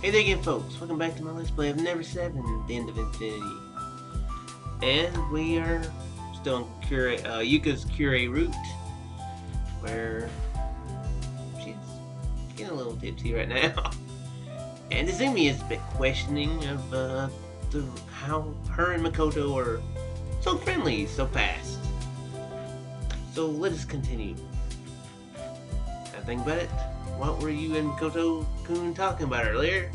Hey there again, folks. Welcome back to my Let's Play of Never7, The End of Infinity. And we are still on Yuka's Cure route, where she's getting a little tipsy right now. And Izumi is a bit questioning of how her and Makoto are so friendly so fast. So let us continue. I think about it. What were you and Makoto-kun talking about earlier?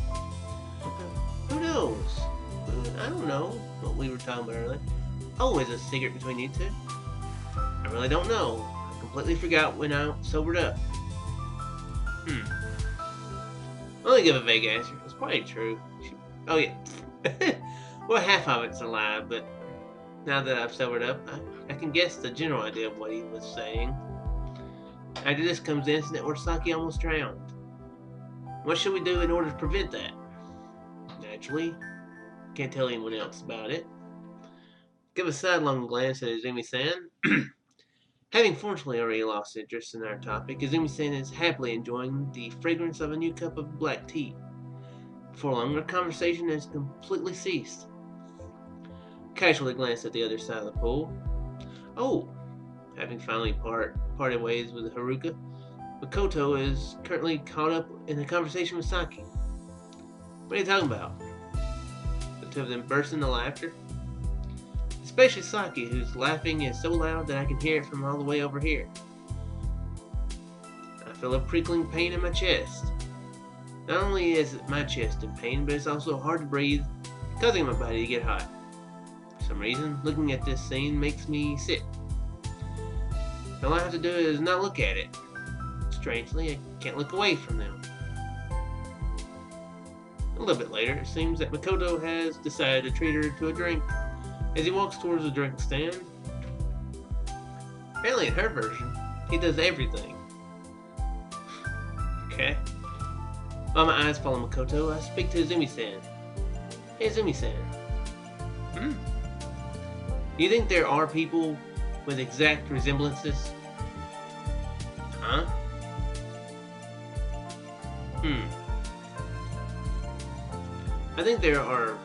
Who knows? I don't know what we were talking about earlier. Always a secret between you two. I really don't know. I completely forgot when I sobered up. I'll only give a vague answer. It's probably true. Oh yeah. Well, half of it's a lie, but now that I've sobered up, I can guess the general idea of what he was saying. After this comes the incident where Saki almost drowned. What should we do in order to prevent that? Naturally, can't tell anyone else about it. Give a sidelong glance at Izumi-san. Having fortunately already lost interest in our topic, Izumi-san is happily enjoying the fragrance of a new cup of black tea. Before long, our conversation has completely ceased. Casually glanced at the other side of the pool. Oh, having finally parted ways with Haruka, Makoto is currently caught up in a conversation with Saki. What are you talking about? The two of them burst into laughter. Especially Saki, whose laughing is so loud that I can hear it from all the way over here. I feel a prickling pain in my chest. Not only is my chest in pain, but it's also hard to breathe, causing my body to get hot. For some reason, looking at this scene makes me sick. All I have to do is not look at it. Strangely, I can't look away from them. A little bit later, it seems that Makoto has decided to treat her to a drink as he walks towards the drink stand. Apparently in her version, he does everything. Okay. While my eyes follow Makoto, I speak to Izumi-san. Hey Izumi-san. Do you think there are people with exact resemblances? Huh? I think there are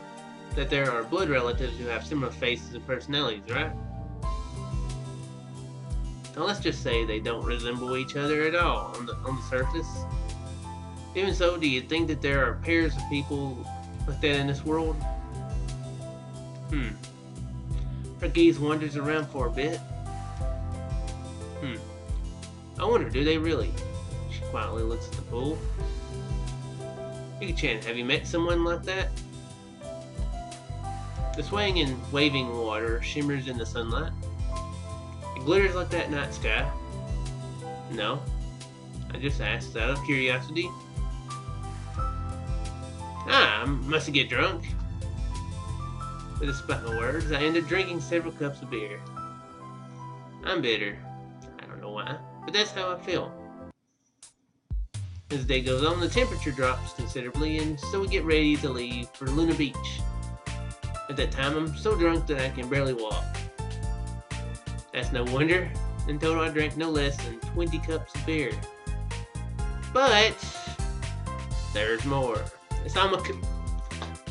blood relatives who have similar faces and personalities, right? Now let's just say they don't resemble each other at all on the surface. Even so, do you think that there are pairs of people like that in this world? Her gaze wanders around for a bit. I wonder, do they really? She quietly looks at the pool. Yuka-chan, have you met someone like that? The swaying and waving water shimmers in the sunlight. It glitters like that night sky. No, I just asked out of curiosity. I must get drunk. But despite my words, I ended drinking several cups of beer. I'm bitter. I don't know why, but that's how I feel. As the day goes on, the temperature drops considerably, and so we get ready to leave for Luna Beach. At that time, I'm so drunk that I can barely walk. That's no wonder. In total, I drank no less than 20 cups of beer. But there's more. It's all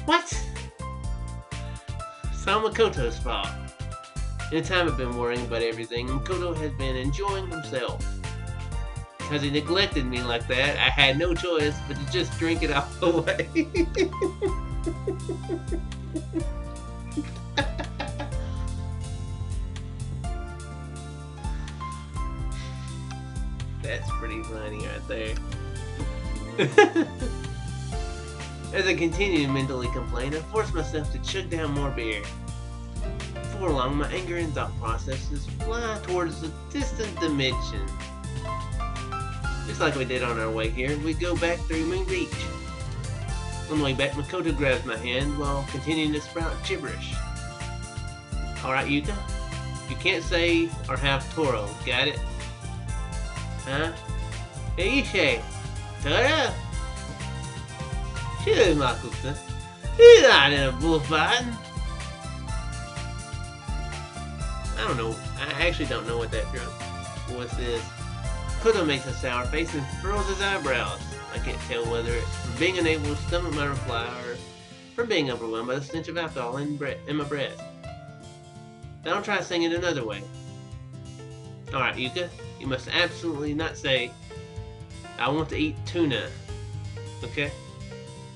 What? It's all Makoto's fault. In the time I've been worrying about everything, Makoto has been enjoying himself. Because he neglected me like that, I had no choice but to just drink it all away. That's pretty funny right there. As I continue to mentally complain, I force myself to chug down more beer. Before long, my anger and thought processes fly towards a distant dimension. Just like we did on our way here, we go back through Moon Beach. On the way back, Makoto grabs my hand while continuing to sprout gibberish. Alright, Yuka? You can't say or have Toro, got it? Huh? Hey, you say, Toro? Sure, Makoto. He's not in a bullfight. I don't know. I actually don't know what that drunk voice is. Makoto makes a sour face and furrows his eyebrows. I can't tell whether it's from being unable to stomach my reply or from being overwhelmed by the stench of alcohol in my breath. Now I'll try saying it another way. Alright, Yuka, you must absolutely not say, I want to eat tuna. Okay?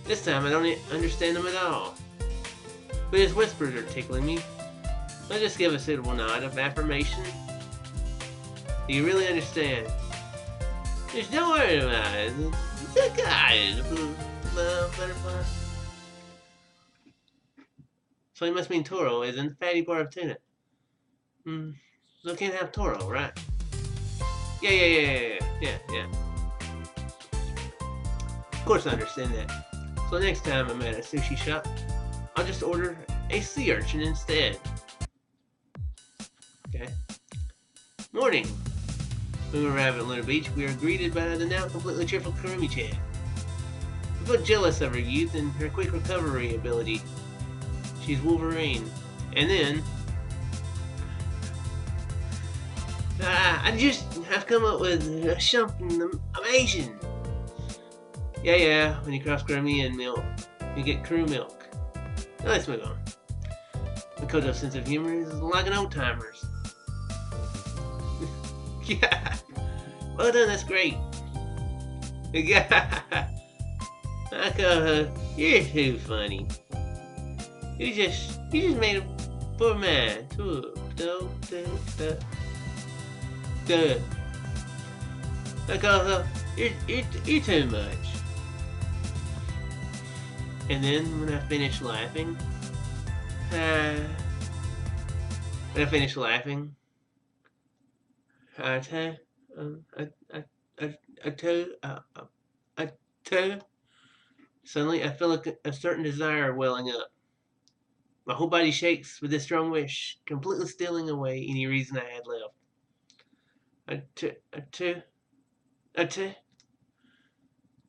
This time I don't understand them at all. But his whispers are tickling me. I'll just give a suitable nod of affirmation. Do you really understand? Just don't worry about it. It's a guy. Butterfly. So he must mean Toro, as in the fatty bar of tuna. So can't have Toro, right? Yeah. Of course I understand that. So next time I'm at a sushi shop, I'll just order a sea urchin instead. Okay. Morning. When we arrive at Lunar Beach, we are greeted by the now completely cheerful Kurumi-chan. We're both jealous of her youth and her quick recovery ability. She's Wolverine. And then... I've come up with something amazing. Yeah, when you cross Kurumi and milk, you get crew milk. Now let's move on. Makoto's sense of humor is like an old-timer's. Yeah. Well done, that's great. Yeah. Makoto, you're too funny. You just made a poor man. Makoto, you're too much. And then when I finish laughing, suddenly I feel like a certain desire welling up. My whole body shakes with this strong wish, completely stealing away any reason I had left.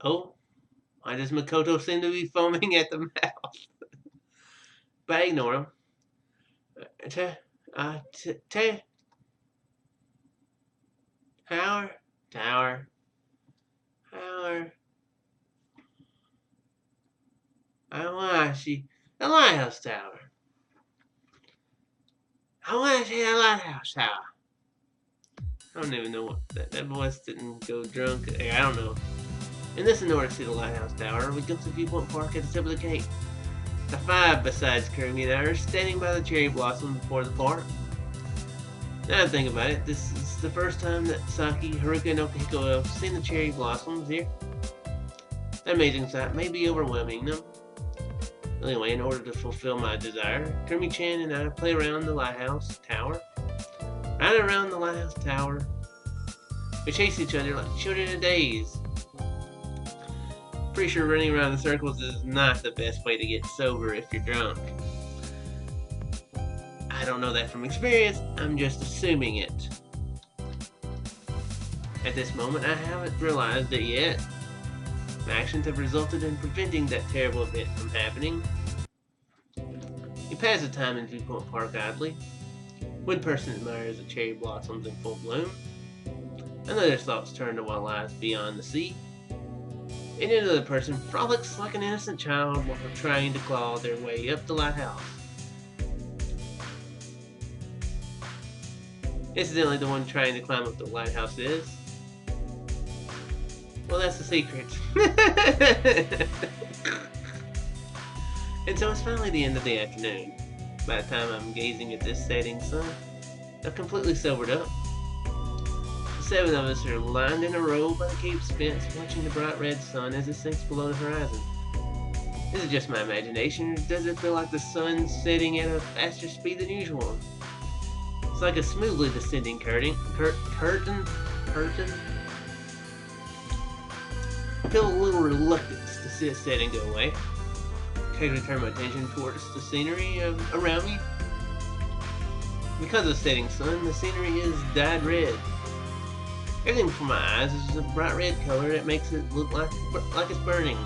Oh, why does Makoto seem to be foaming at the mouth? But I ignore him. Tower. I want to see the lighthouse tower. I want to see the lighthouse tower. I don't even know what that voice didn't go drunk. I don't know. And this, in order to see the lighthouse tower, we go to Viewpoint Park at the tip of the gate. The five besides Kurumi and I are standing by the cherry blossom before the park. Now I think about it, this is the first time that Saki, Haruka, and Okihiko have seen the cherry blossoms here. That amazing sight may be overwhelming them. Anyway, in order to fulfill my desire, Kurumi-chan and I play around the lighthouse tower. Right around the lighthouse tower. We chase each other like children in a daze. Pretty sure running around in circles is not the best way to get sober if you're drunk. I don't know that from experience, I'm just assuming it. At this moment, I haven't realized it yet. My actions have resulted in preventing that terrible event from happening. You pass the time in Viewpoint Park idly. One person admires the cherry blossoms in full bloom. Another's thoughts turn to what lies beyond the sea. And another person frolics like an innocent child while trying to claw their way up the lighthouse. Incidentally, the one trying to climb up the lighthouse is... well, that's the secret. And so it's finally the end of the afternoon. By the time I'm gazing at this setting sun, I've completely sobered up. The seven of us are lined in a row by the cape's fence, watching the bright red sun as it sinks below the horizon. Is it just my imagination, or does it feel like the sun's setting at a faster speed than usual? It's like a smoothly descending curtain. I feel a little reluctance to see it set and go away. I casually turn my attention towards the scenery around me. Because of the setting sun, the scenery is dyed red. Everything before my eyes is a bright red color that makes it look like it's burning.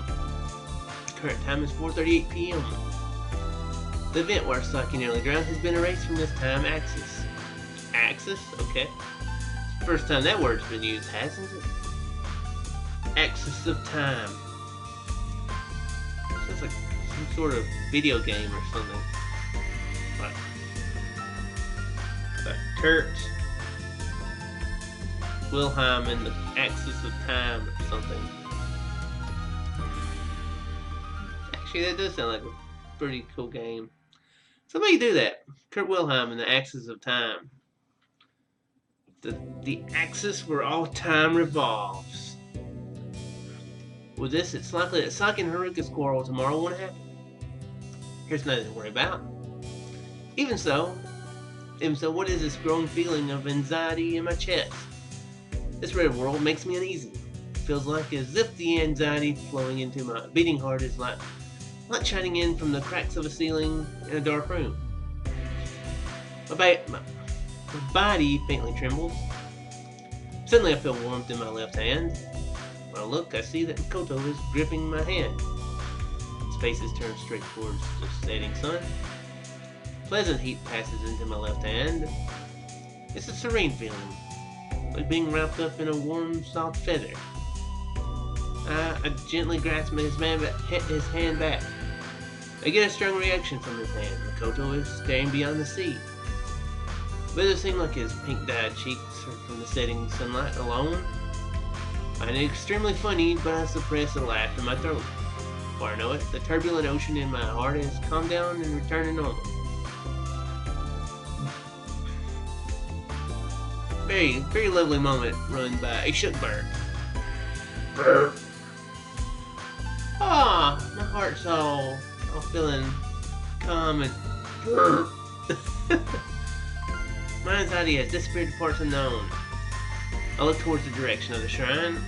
The current time is 4:38 p.m. The event where Saki nearly drowned has been erased from this time axis. Axis? Okay. First time that word's been used, hasn't it? axis of time. Sounds like some sort of video game or something. Like Kurt Wilhelm and the axis of time or something. Actually, that does sound like a pretty cool game. Somebody do that. Kurt Wilhelm and the axis of time. The axis where all time revolves. With this, it's likely that Saki and Haruka's quarrel tomorrow won't happen. Here's nothing to worry about. Even so, what is this growing feeling of anxiety in my chest? This red world makes me uneasy. It feels like as if the anxiety flowing into my beating heart is like light shining in from the cracks of a ceiling in a dark room. My body faintly trembles. Suddenly I feel warmth in my left hand. When I look, I see that Makoto is gripping my hand. His face is turned straight towards the setting sun. Pleasant heat passes into my left hand. It's a serene feeling, like being wrapped up in a warm, soft feather. I gently grasp his hand back. I get a strong reaction from his hand. Makoto is staring beyond the sea. But it seemed like his pink-dyed cheeks are from the setting sunlight alone. I find it extremely funny, but I suppress a laugh in my throat. Before I know it, the turbulent ocean in my heart has calmed down and returned to normal. Very, very lovely moment run by a shook bird. Ah, my heart's all feeling calm and my anxiety has disappeared to parts unknown. I look towards the direction of the shrine.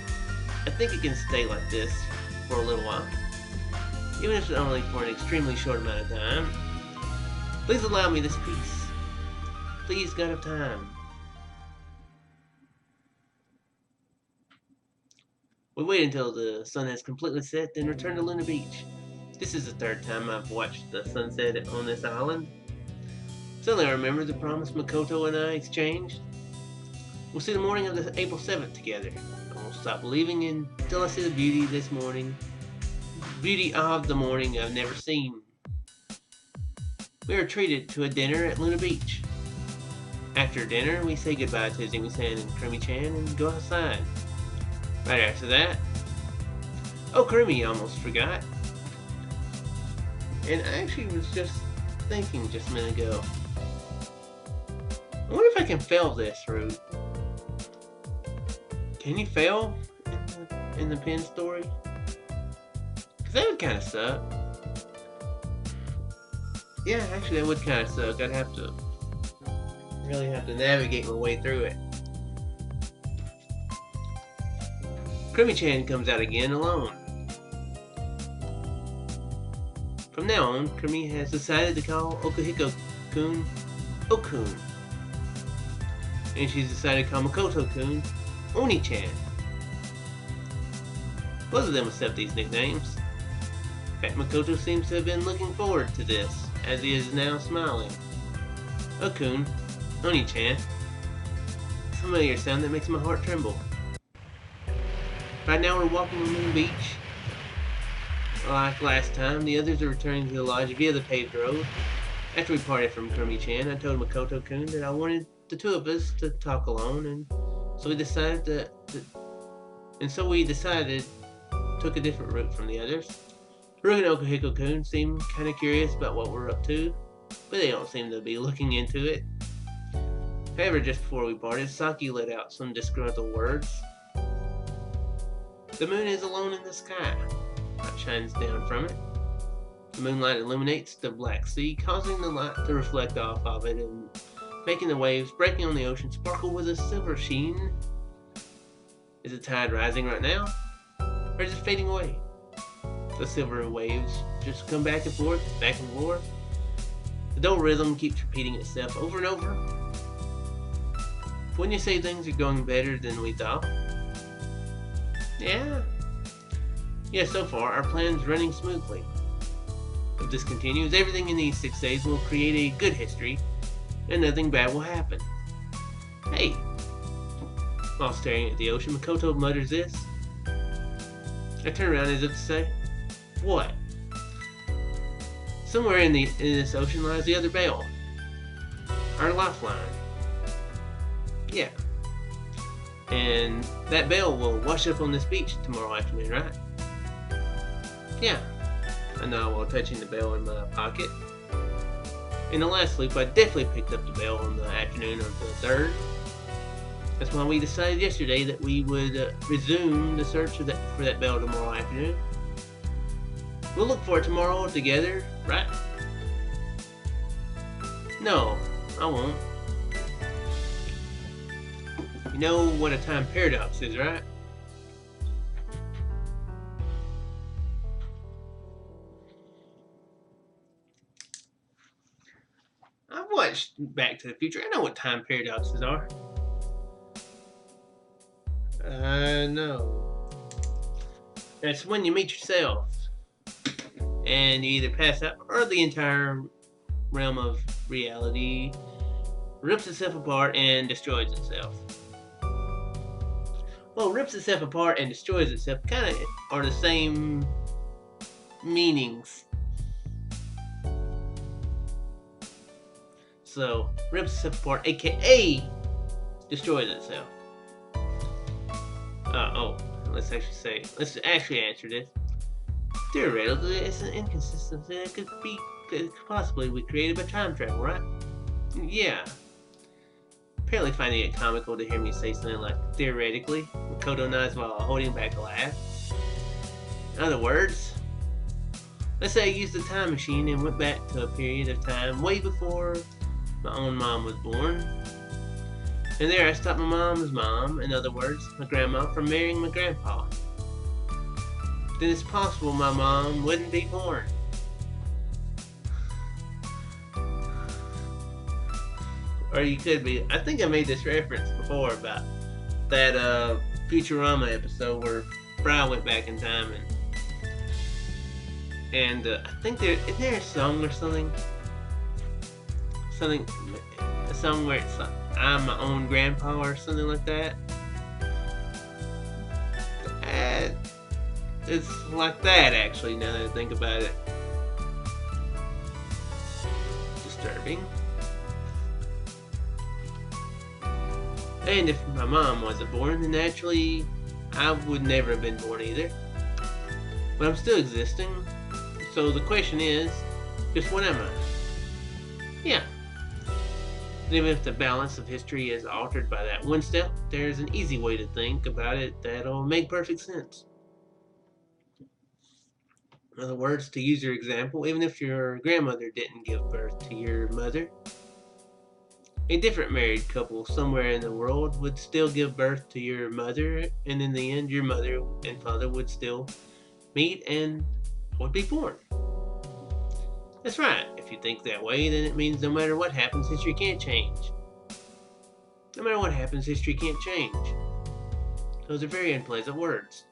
I think it can stay like this for a little while, even if it's only for an extremely short amount of time. Please allow me this peace. Please, God of Time. We wait until the sun has completely set, then return to Luna Beach. This is the third time I've watched the sunset on this island. Suddenly I remember the promise Makoto and I exchanged. We'll see the morning of the April 7th together. I won't stop believing until I see the beauty this morning. Beauty of the morning I've never seen. We are treated to a dinner at Luna Beach. After dinner, we say goodbye to Zumi-san and Kurumi-chan and go outside. Right after that, oh, Kurumi almost forgot. And I actually was just thinking just a minute ago, I wonder if I can fail this route. Can you fail in the pen story? Because that would kind of suck. Yeah, actually that would kind of suck. I'd have to really have to navigate my way through it. Kurumi-chan comes out again alone. From now on, Kurumi has decided to call Okuhiko-kun Okun. And she's decided to call Makoto-kun Oni-chan. Both of them accept these nicknames. In fact, Makoto seems to have been looking forward to this, as he is now smiling. Okun, Oni-chan. A familiar sound that makes my heart tremble. Right now we're walking on the beach. Like last time, the others are returning to the lodge via the paved road. After we parted from Kurumi-chan, I told Makoto-kun that I wanted the two of us to talk alone, and so we decided took a different route from the others. Haruka and Okuhiko-kun seem kind of curious about what we're up to, but they don't seem to be looking into it. However, just before we parted, Saki let out some disgruntled words. The moon is alone in the sky. Light shines down from it. The moonlight illuminates the black sea, causing the light to reflect off of it and making the waves breaking on the ocean sparkle with a silver sheen. Is the tide rising right now? Or is it fading away? The silver waves just come back and forth, back and forth. The dull rhythm keeps repeating itself over and over. Wouldn't you say things are going better than we thought? Yeah, so far our plan's running smoothly. If this continues, everything in these 6 days will create a good history, and nothing bad will happen. Hey! While staring at the ocean, Makoto mutters this. I turn around as if to say, what? Somewhere in this ocean lies the other bell. Our lifeline. Yeah. And that bell will wash up on this beach tomorrow afternoon, right? Yeah. I know while touching the bell in my pocket. In the last loop, I definitely picked up the bell on the afternoon of the 3rd. That's why we decided yesterday that we would resume the search for that bell tomorrow afternoon. We'll look for it tomorrow together, right? No, I won't. You know what a time paradox is, right? I've watched Back to the Future. I know what time paradoxes are. No. That's when you meet yourself and you either pass out or the entire realm of reality rips itself apart and destroys itself. Well, rips itself apart and destroys itself kind of are the same meanings. So, rips itself apart, aka destroys itself. Let's actually answer this. Theoretically, it's an inconsistency that could possibly be created by time travel, right? Yeah. Apparently finding it comical to hear me say something like theoretically. Makoto nods while holding back a laugh. In other words, let's say I used a time machine and went back to a period of time way before my own mom was born. And there I stopped my mom's mom, in other words, my grandma, from marrying my grandpa. Then it's possible my mom wouldn't be born. Or you could be. I think I made this reference before about that Futurama episode where Fry went back in time and I think is there a song or something? A song where it's like, I'm my own grandpa or something like that. It's like that actually, now that I think about it. Disturbing. And if my mom wasn't born, then naturally I would never have been born either. But I'm still existing. So the question is, just what am I? Yeah. Even if the balance of history is altered by that one step, there's an easy way to think about it that'll make perfect sense. In other words, to use your example, even if your grandmother didn't give birth to your mother, a different married couple somewhere in the world would still give birth to your mother, and in the end, your mother and father would still meet and would be born. That's right. If you think that way, then it means no matter what happens, history can't change. No matter what happens, history can't change. Those are very unpleasant words.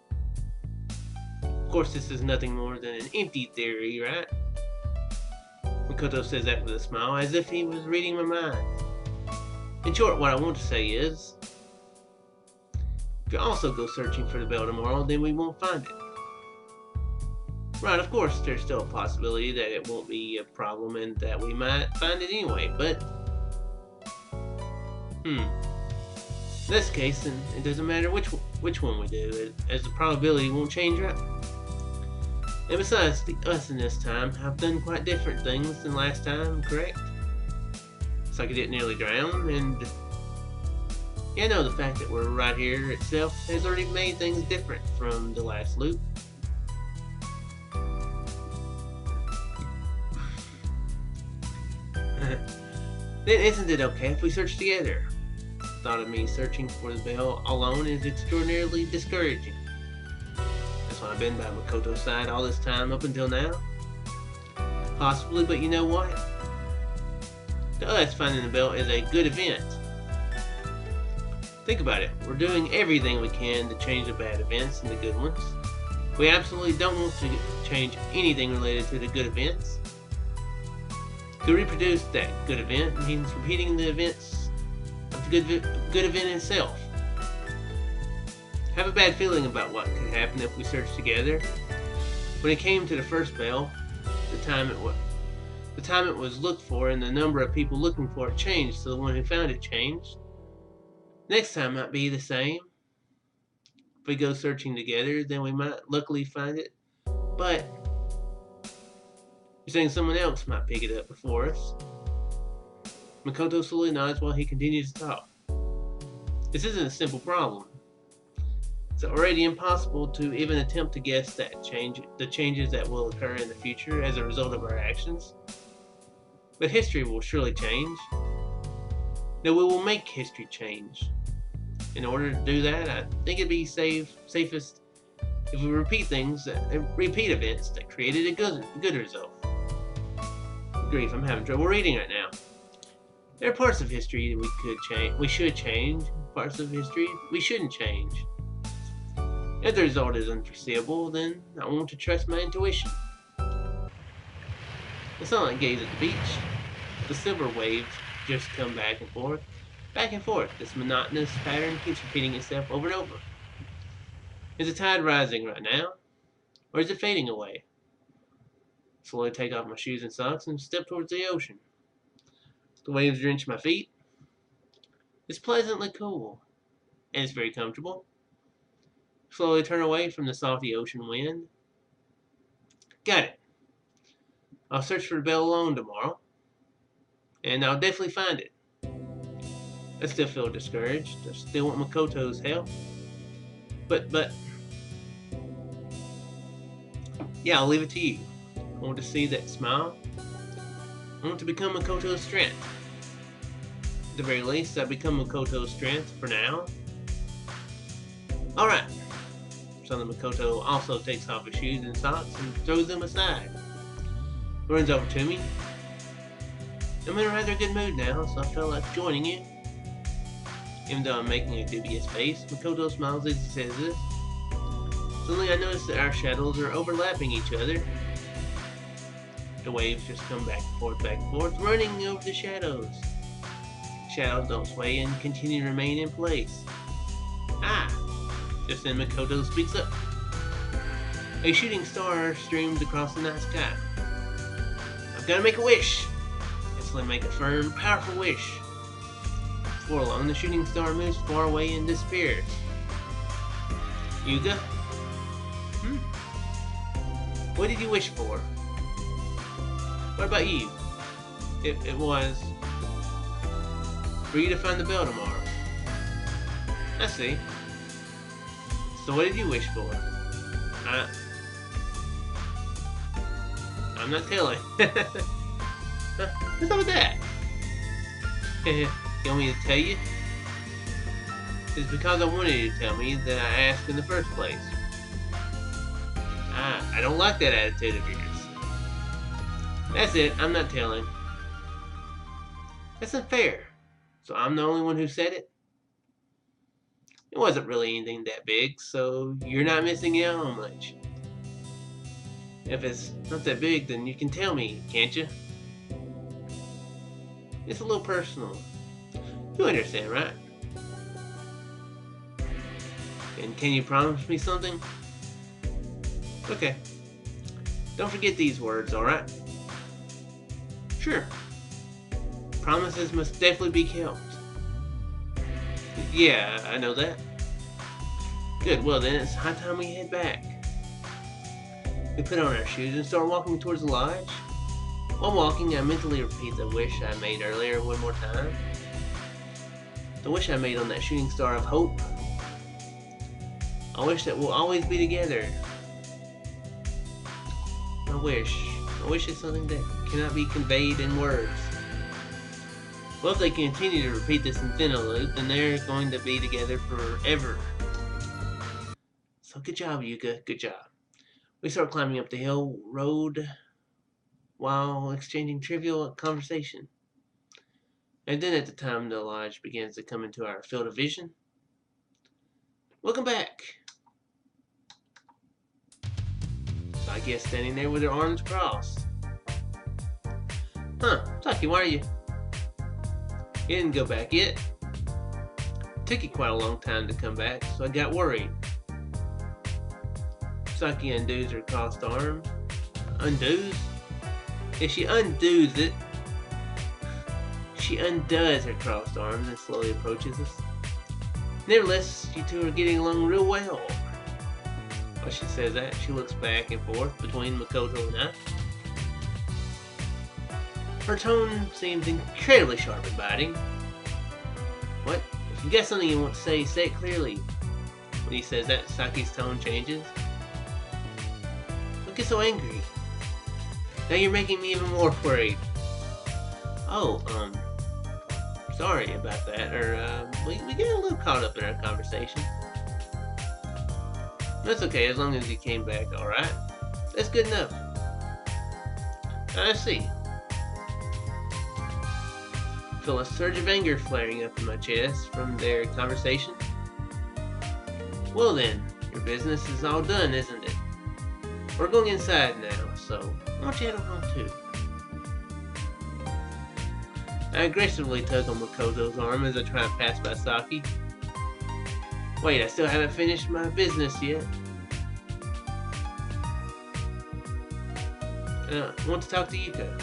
Of course, this is nothing more than an empty theory, right? Makoto says that with a smile, as if he was reading my mind. In short, what I want to say is, if you also go searching for the bell tomorrow, then we won't find it. Right, of course, there's still a possibility that it won't be a problem and that we might find it anyway, but in this case, then it doesn't matter which one we do, as the probability won't change, right? And besides, us in this time have done quite different things than last time, correct? It's like I didn't nearly drown, and yeah, no, the fact that we're right here itself has already made things different from the last loop. Then isn't it okay if we search together? The thought of me searching for the bell alone is extraordinarily discouraging. That's why I've been by Makoto's side all this time up until now. Possibly, but you know what? To us, finding the bell is a good event. Think about it. We're doing everything we can to change the bad events into good ones. We absolutely don't want to change anything related to the good events. To reproduce that good event means repeating the events of the good event itself. have a bad feeling about what could happen if we searched together. When it came to the first bell, the time it was looked for and the number of people looking for it changed, so the one who found it changed. Next time might be the same. If we go searching together, then we might luckily find it. But you're saying someone else might pick it up before us. Makoto slowly nods while he continues to talk. This isn't a simple problem. It's already impossible to even attempt to guess the changes that will occur in the future as a result of our actions. But history will surely change. No, we will make history change. In order to do that, I think it'd be safest if we repeat events that created a good result. Grief, I'm having trouble reading right now. There are parts of history we should change, parts of history we shouldn't change. If the result is unforeseeable, then I want to trust my intuition. The sunlight gaze at the beach. The silver waves just come back and forth. Back and forth. This monotonous pattern keeps repeating itself over and over. Is the tide rising right now? Or is it fading away? Slowly take off my shoes and socks and step towards the ocean. The waves drench my feet. It's pleasantly cool. And it's very comfortable. Slowly turn away from the salty ocean wind. Got it. I'll search for the bell alone tomorrow. And I'll definitely find it. I still feel discouraged. I still want Makoto's help. But, yeah, I'll leave it to you. I want to see that smile. I want to become Makoto's strength. At the very least, I become Makoto's strength for now. Alright. So the Makoto also takes off his shoes and socks and throws them aside. He runs over to me. I'm in a rather good mood now, so I felt like joining you. Even though I'm making a dubious face, Makoto smiles as he says this. Suddenly I notice that our shadows are overlapping each other. The waves just come back and forth, running over the shadows. Shadows don't sway and continue to remain in place. Ah! Just then Makoto speaks up. A shooting star streams across the night sky. I've got to make a wish. Instantly make a firm, powerful wish. Before long, the shooting star moves far away and disappears. Yuka? What did you wish for? What about you? It was for you to find the bell tomorrow. I see. So what did you wish for? I'm not telling. What's up with that? You want me to tell you? It's because I wanted you to tell me that I asked in the first place. I don't like that attitude of yours. That's it, I'm not telling. That's unfair. So I'm the only one who said it? It wasn't really anything that big, so you're not missing out on much. If it's not that big, then you can tell me, can't you? It's a little personal. You understand, right? And can you promise me something? Okay. Don't forget these words, alright? Sure. Promises must definitely be kept. Yeah, I know that. Good, well then, it's high time we head back. We put on our shoes and start walking towards the lodge. While walking, I mentally repeat the wish I made earlier one more time. The wish I made on that shooting star of hope. I wish that we'll always be together. I wish is something that cannot be conveyed in words. Well, if they continue to repeat this infinite loop, then they're going to be together forever. So good job, Yuka. Good job. We start climbing up the hill road while exchanging trivial conversation. And then at the time the lodge begins to come into our field of vision. Welcome back. So I guess standing there with their arms crossed. Taki, why are you? You didn't go back yet. It took you quite a long time to come back, so I got worried. Saki undoes her crossed arm. Undoes? If she undoes it, she undoes her crossed arms and slowly approaches us. Nevertheless, you two are getting along real well. While she says that, she looks back and forth between Makoto and I. Her tone seems incredibly sharp and biting. What? If you got something you want to say it clearly. When he says that, Saki's tone changes. Don't get so angry. Now you're making me even more worried. Oh, sorry about that. Or, we get a little caught up in our conversation. That's okay, as long as you came back alright. That's good enough. I see. Feel a surge of anger flaring up in my chest from their conversation. Well then, your business is all done, isn't it? We're going inside now, so why don't you head on home too? I aggressively tug on Makoto's arm as I try to pass by Saki. Wait, I still haven't finished my business yet. I want to talk to Yuka.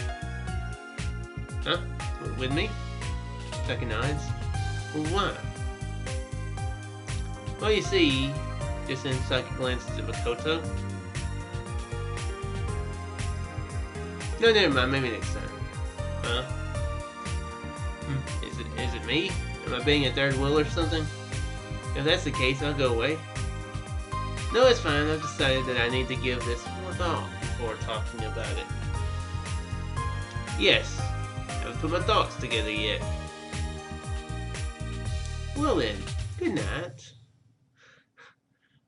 Huh? With me? Saki nods. Well, why? Well, you see, just then Saki glances at Makoto. No, never mind. Maybe next time. Huh? Is it me? Am I being a third wheel or something? If that's the case, I'll go away. No, it's fine. I've decided that I need to give this more thought before talking about it. Yes, I haven't put my thoughts together yet. Well then, good night.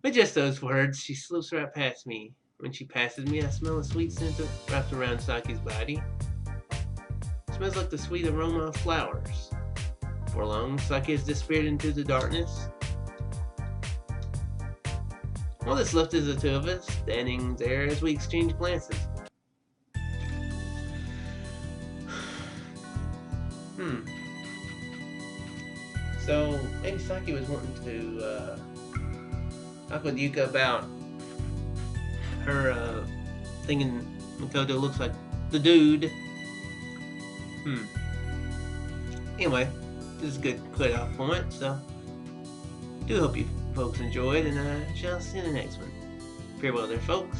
With just those words, she slips right past me. When she passes me, I smell a sweet scent wrapped around Saki's body. It smells like the sweet aroma of flowers. Before long, Saki has disappeared into the darkness. All that's left is the two of us, standing there as we exchange glances. So, maybe Saki was wanting to talk with Yuka about her thinking Makoto looks like the dude. Anyway, this is a good cut-off point, so do hope you folks enjoyed, and I shall see you in the next one. Farewell there, folks.